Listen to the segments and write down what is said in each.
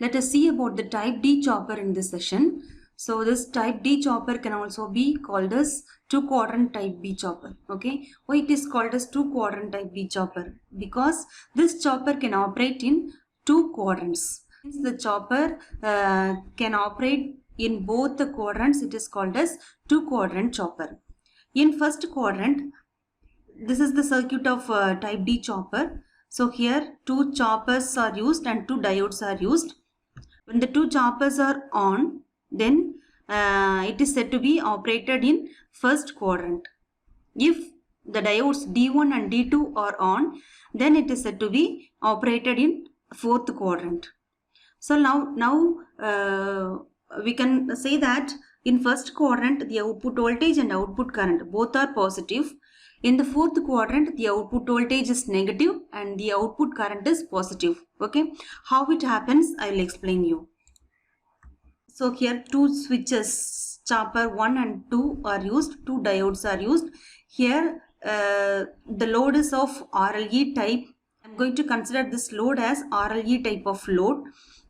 Let us see about the type D chopper in this session. So this type D chopper can also be called as two quadrant type B chopper. Okay, why it is called as two quadrant type B chopper? Because this chopper can operate in two quadrants. Since the chopper can operate in both the quadrants, it is called as two quadrant chopper. In first quadrant, this is the circuit of type D chopper. So here two choppers are used and two diodes are used. When the two choppers are on, then it is said to be operated in first quadrant. If the diodes D1 and D2 are on, then it is said to be operated in fourth quadrant. So now we can say that in first quadrant the output voltage and output current both are positive. In the fourth quadrant, the output voltage is negative and the output current is positive. Okay, how it happens, I will explain you. So here two switches, chopper 1 and 2 are used, two diodes are used. Here the load is of RLE type. I am going to consider this load as RLE type of load.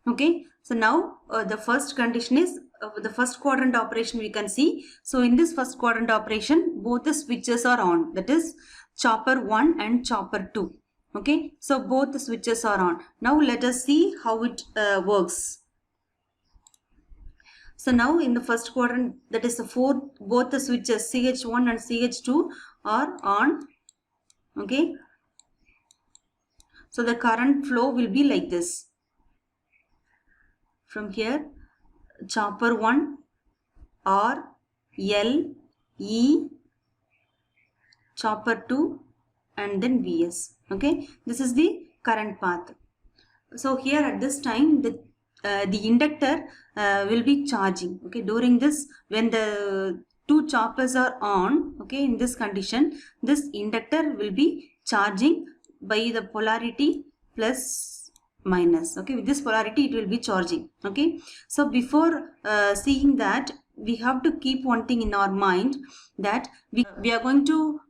Okay, so now the first condition is the first quadrant operation we can see. So in this first quadrant operation, both the switches are on, that is chopper 1 and chopper 2. Okay, so both the switches are on. Now let us see how it works. So now in the first quadrant, that is both the switches CH1 and CH2 are on. Okay, so the current flow will be like this. From here, chopper 1 R, L, E, chopper 2 and then Vs. Okay, this is the current path. So here at this time the inductor will be charging. Okay, during this, when the two choppers are on, okay, in this condition this inductor will be charging by the polarity plus minus. Okay, with this polarity it will be charging. Okay, so before seeing that, we have to keep one thing in our mind, that we are going to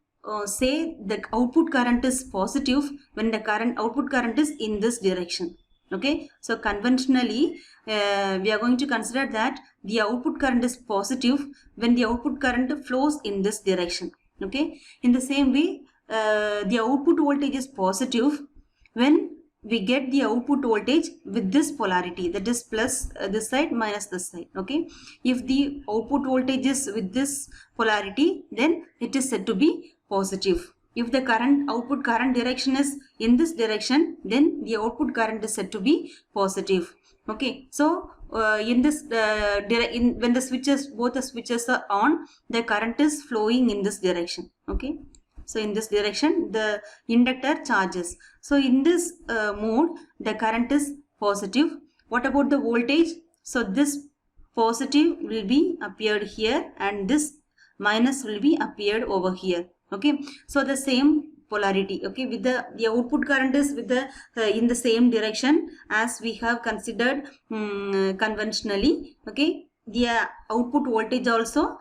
say the output current is positive when the output current is in this direction. Okay, so conventionally we are going to consider that the output current is positive when the output current flows in this direction. Okay, in the same way the output voltage is positive when we get the output voltage with this polarity, that is plus this side minus this side. Okay, if the output voltage is with this polarity, then it is said to be positive. If the output current direction is in this direction, then the output current is said to be positive. Okay, so in this when the both the switches are on, the current is flowing in this direction. Okay, so in this direction the inductor charges. So in this mode the current is positive. What about the voltage? So this positive will be appeared here and this minus will be appeared over here. Okay, so the same polarity. Okay, with the output current is with the in the same direction as we have considered conventionally. Okay, the output voltage also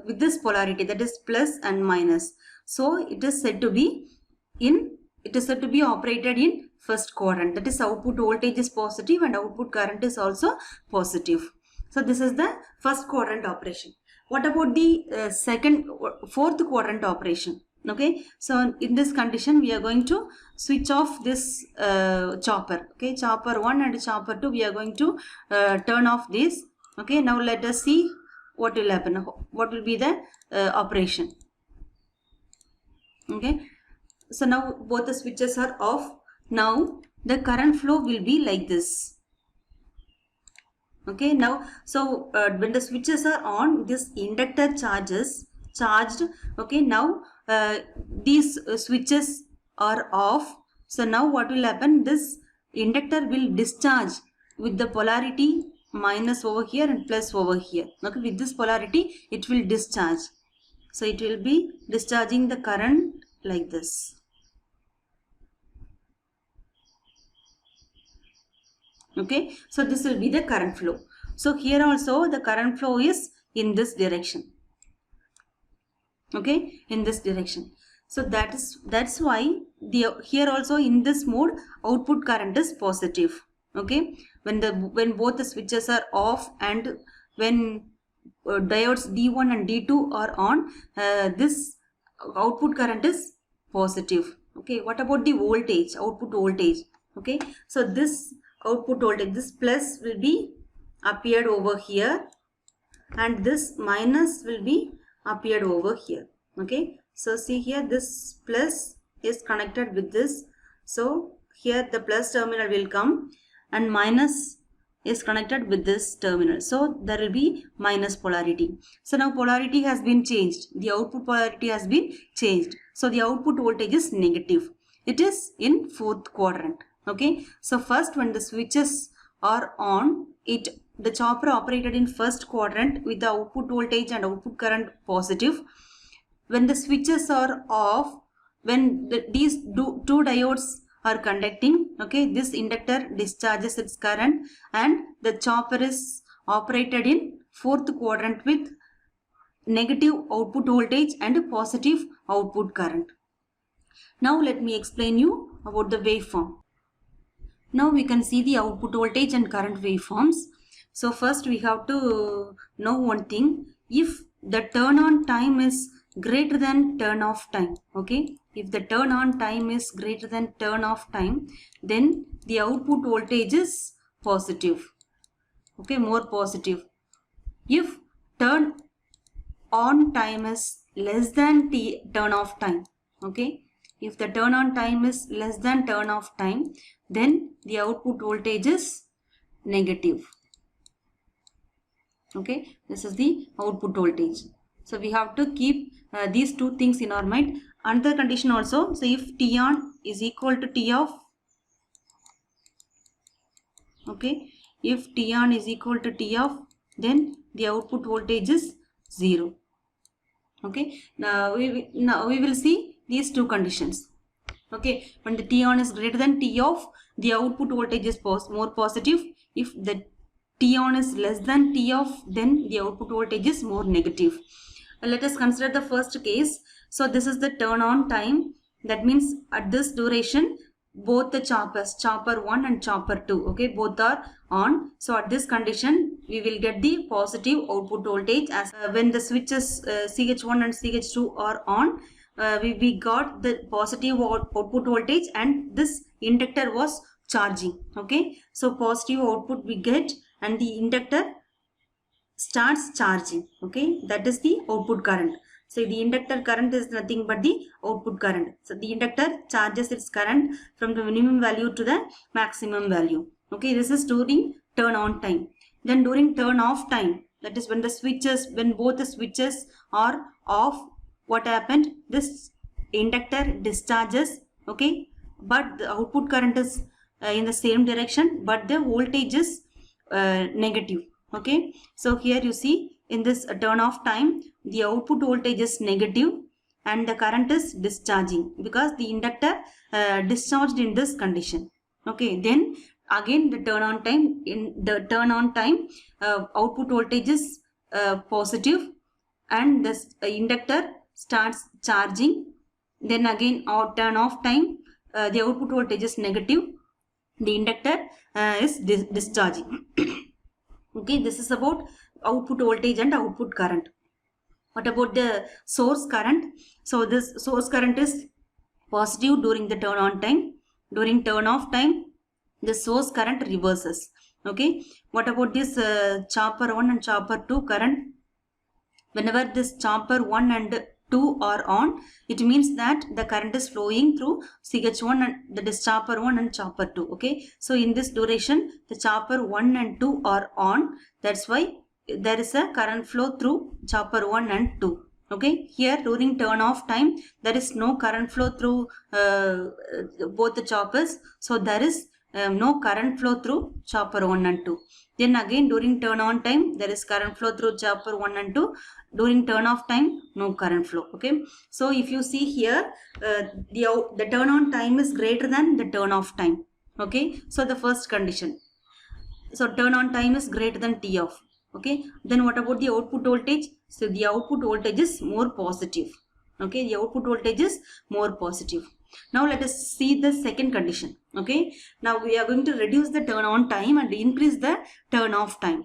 with this polarity, that is plus and minus. So it is said to be operated in first quadrant, that is output voltage is positive and output current is also positive. So this is the first quadrant operation. What about the fourth quadrant operation? Okay, so in this condition we are going to switch off this chopper. Okay, chopper 1 and chopper 2 we are going to turn off this. Okay, now let us see what will happen, what will be the operation. Okay, so now both the switches are off. Now the current flow will be like this. Okay, now so when the switches are on, this inductor charged. Okay, now these switches are off. So now what will happen, this inductor will discharge with the polarity minus over here and plus over here. Okay, with this polarity it will discharge. So it will be discharging the current like this. Okay, so this will be the current flow. So here also the current flow is in this direction. Okay, in this direction. So that's why here also in this mode output current is positive. Okay, when both the switches are off and when diodes D1 and D2 are on, this output current is positive. Okay, what about the voltage, output voltage? Okay, so this output voltage, this plus will be appeared over here and this minus will be appeared over here. Okay, so see here, this plus is connected with this, so here the plus terminal will come and minus is connected with this terminal, so there will be minus polarity. So now polarity has been changed, the output polarity has been changed, so the output voltage is negative. It is in fourth quadrant. Okay, so first when the switches are on, the chopper operated in first quadrant with the output voltage and output current positive. When the switches are off, when these two diodes are conducting, okay, this inductor discharges its current and the chopper is operated in fourth quadrant with negative output voltage and positive output current. Now let me explain you about the waveform. Now we can see the output voltage and current waveforms. So first we have to know one thing. If the turn on time is greater than turn off time, okay, if the turn on time is greater than turn off time, then the output voltage is positive, okay, more positive. If turn on time is less than turn off time, okay, if the turn on time is less than turn off time, then the output voltage is negative. Okay, this is the output voltage. So we have to keep these two things in our mind. Another condition also, so if T on is equal to T off, okay, if T on is equal to T off, then the output voltage is 0. Okay, now we will see these two conditions. Okay, when the T on is greater than T off, the output voltage is more positive. If the T on is less than T off, then the output voltage is more negative. Let us consider the first case. So this is the turn on time. That means at this duration, both the choppers, chopper 1 and chopper 2, okay, both are on. So at this condition, we will get the positive output voltage as when the switches CH1 and CH2 are on. We got the positive output voltage and this inductor was charging. Okay, so positive output we get and the inductor starts charging. Okay, that is the output current. So the inductor current is nothing but the output current. So the inductor charges its current from the minimum value to the maximum value. Okay, this is during turn on time. Then during turn off time, that is when both the switches are off, what happened? This inductor discharges, okay, but the output current is in the same direction, but the voltage is negative. Okay, so here you see in this turn off time, the output voltage is negative and the current is discharging because the inductor discharged in this condition. Okay, then again the turn on time, in the turn on time output voltage is positive and this inductor starts charging. Then again turn off time, the output voltage is negative, the inductor is discharging. Okay, this is about output voltage and output current. What about the source current? So this source current is positive during the turn on time. During turn off time, the source current reverses. Okay, what about this chopper 1 and chopper 2 current? Whenever this chopper 1 and 2 are on, it means that the current is flowing through CH1 and that is chopper 1 and chopper 2. Okay, so in this duration, the chopper 1 and 2 are on. That's why there is a current flow through chopper 1 and 2. Okay, here during turn off time, there is no current flow through both the choppers. So there is no current flow through chopper 1 and 2. Then again during turn on time, there is current flow through chopper 1 and 2. During turn off time, no current flow. Okay, so if you see here, the turn on time is greater than the turn off time. Okay, so the first condition. So turn on time is greater than T off. Okay, then what about the output voltage? So the output voltage is more positive. Okay, the output voltage is more positive. Now let us see the second condition. Okay, now we are going to reduce the turn on time and increase the turn off time.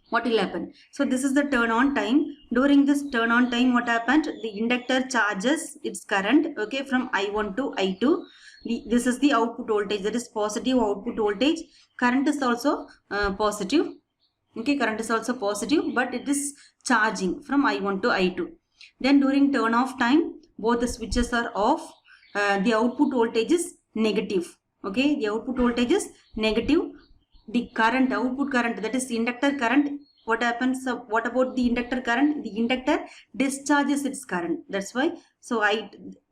What will happen? So this is the turn on time. During this turn on time, what happened? The inductor charges its current, okay, from I1 to I2. This is the output voltage, that is positive output voltage. Current is also positive. Okay, current is also positive, but it is charging from I1 to I2. Then during turn off time, both the switches are off. The output voltage is negative. Okay, the output voltage is negative. The current, output current, that is inductor current, what happens? What about the inductor current? The inductor discharges its current. That's why, so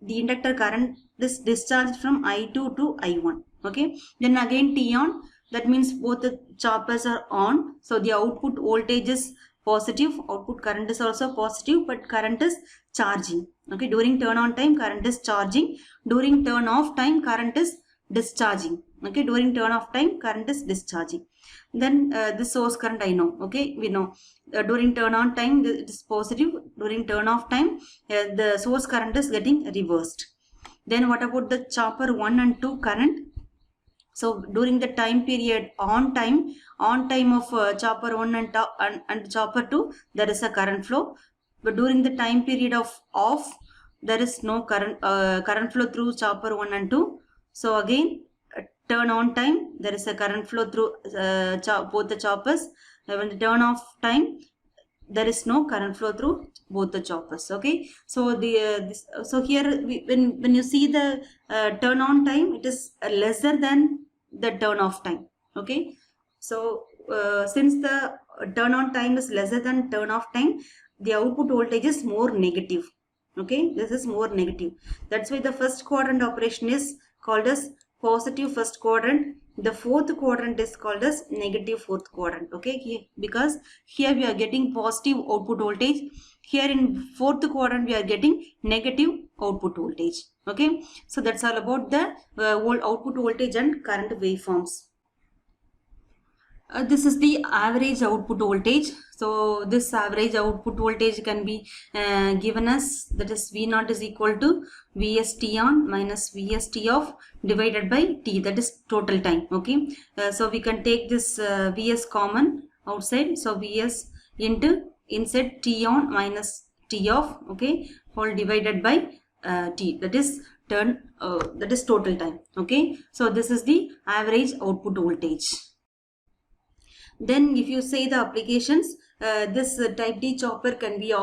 the inductor current is discharged from I2 to I1. Okay, then again T on, that means both the choppers are on. So the output voltage is positive, output current is also positive, but current is charging. Okay, during turn on time, current is charging. During turn off time, current is discharging. Okay, during turn off time, current is discharging. Then the source current I know. Okay, we know during turn on time it is positive. During turn off time, the source current is getting reversed. Then what about the chopper 1 and 2 current? So during the time period on time of chopper 1 and chopper 2, there is a current flow. But during the time period of off, there is no current flow through chopper 1 and 2. So again, turn on time, there is a current flow through both the choppers. When the turn off time, there is no current flow through both the choppers. Okay, so so here when you see the turn on time, it is lesser than the turn off time. Okay, so since the turn on time is lesser than turn off time, the output voltage is more negative. Okay, this is more negative. That's why the first quadrant operation is called as positive first quadrant. The fourth quadrant is called as negative fourth quadrant. Okay, because here we are getting positive output voltage. Here in fourth quadrant we are getting negative output voltage. Okay, so that's all about the output voltage and current waveforms. This is the average output voltage. So this average output voltage can be given as, that is V0 is equal to Vst on minus Vst off divided by T, that is total time. Okay, so we can take this Vs common outside. So Vs into inside T on minus T off. Okay, all divided by T, that is total time. Okay, so this is the average output voltage. Then if you say the applications, this type D chopper can be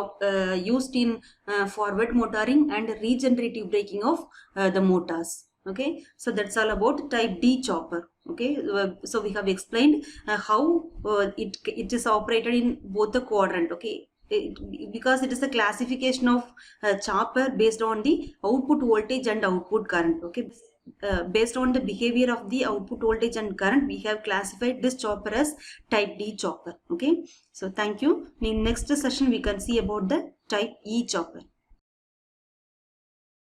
used in forward motoring and regenerative braking of the motors. Okay, so that's all about type D chopper. Okay, so we have explained how it is operated in both the quadrant. Okay, because it is a classification of chopper based on the output voltage and output current. Okay, based on the behavior of the output voltage and current, we have classified this chopper as type D chopper. Okay, so thank you. In next session we can see about the type E chopper.